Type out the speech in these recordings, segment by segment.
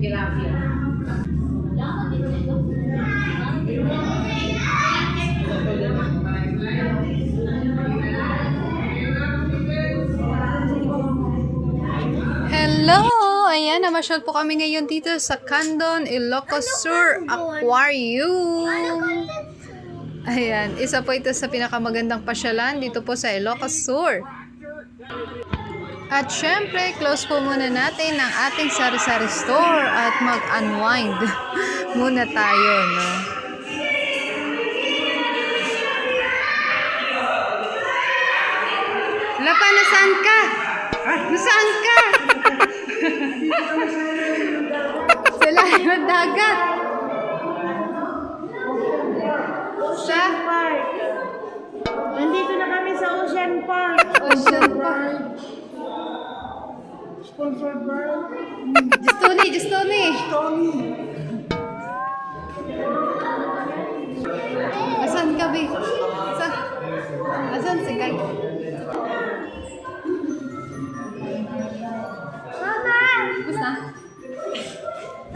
Hello! Ayan, namasyal po kami ngayon dito sa Candon, Ilocos Sur Aquarium. Ayan, isa po ito sa pinakamagandang pasyalan dito po sa Ilocos Sur. At syempre, close po muna natin ang ating sari-sari store at mag-unwind muna tayo, no? Lapa, nasaan ka? Nasaan ka? Sa lahat ng dagat. Ocean Park. Nandito na kami sa Ocean Park. Ocean Park. Sponsored by Just Tony. Asan ka, Bi? Asan si Guy? Mama! Basta?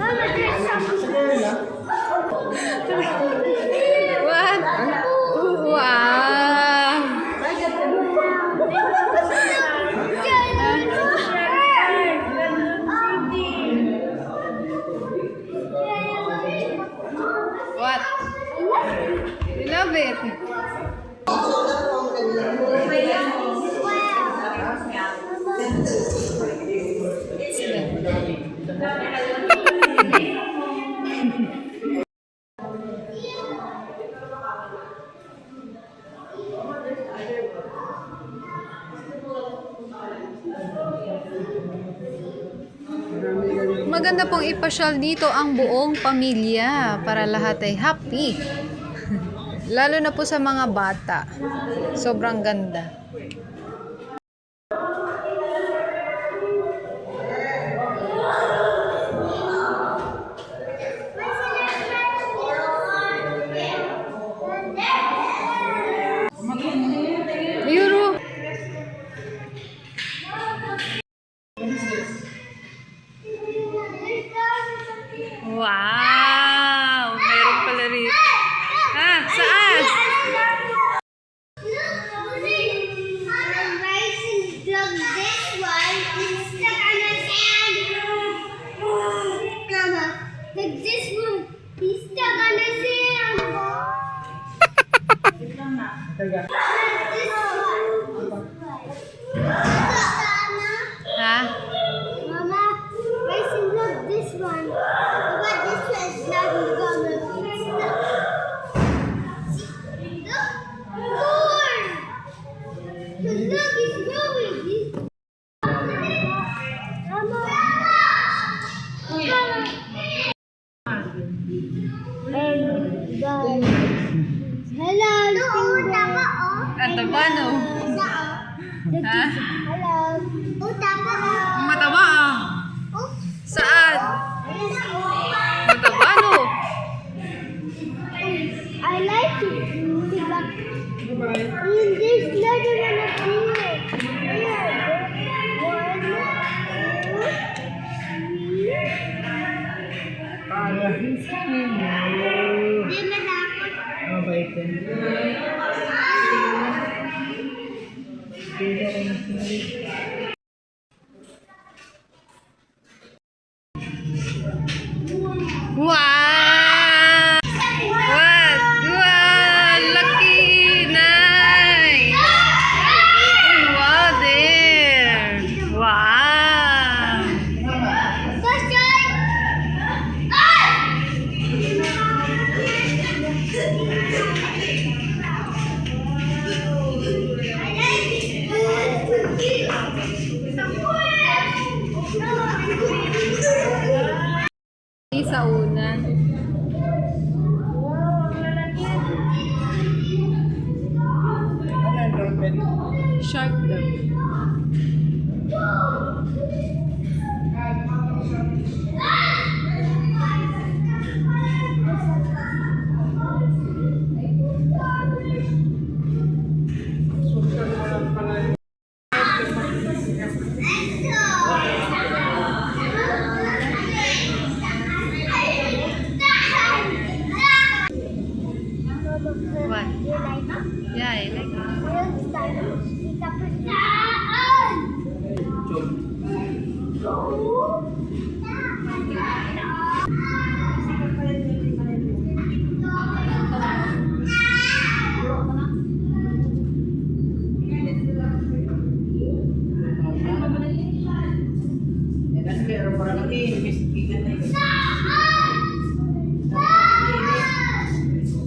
Mama, there's something. What? Wow! What? You love it. Maganda pong ipasyal dito ang buong pamilya para lahat ay happy. Lalo na po sa mga bata. Sobrang ganda. Euro. Wow! Meron pala rito. Ah, saan? Ha? Mama, Bryson, look, this one. But this one is not gonna be stuck. Look, more. Look, it's growing. Mama. Hello. Ang taba, no? Ha? Hello. Ang mataba, ah. Saan? Mataba, no? I like it. There's another one up here. Di matakot. Wow! What? Wow! Lucky! Nice! Wow there! Wow!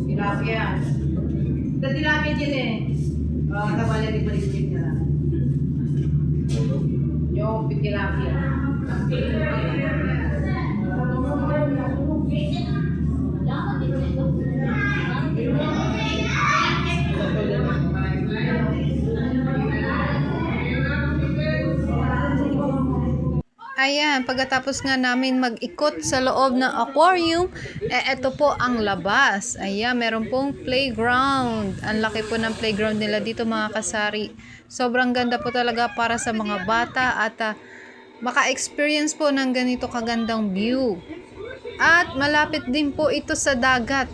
Tilapia. Ito tilapia dyan eh. Kabala di balik-balik na lang. Yung tilapia. Ayan, pagkatapos nga namin mag-ikot sa loob ng aquarium, ito po ang labas. Ayan, meron pong playground. Ang laki po ng playground nila dito mga kasari. Sobrang ganda po talaga para sa mga bata at maka-experience po ng ganito kagandang view. At malapit din po ito sa dagat.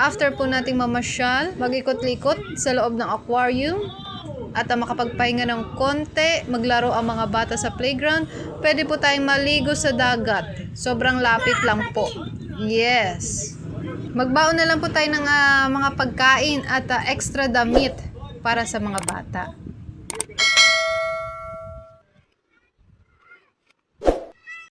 After po nating mamasyal, mag-ikot-likot sa loob ng aquarium, at makapagpahinga ng konti, maglaro ang mga bata sa playground, pwede po tayong maligo sa dagat. Sobrang lapit lang po. Yes. Magbaon na lang po tayo ng mga pagkain at extra damit para sa mga bata.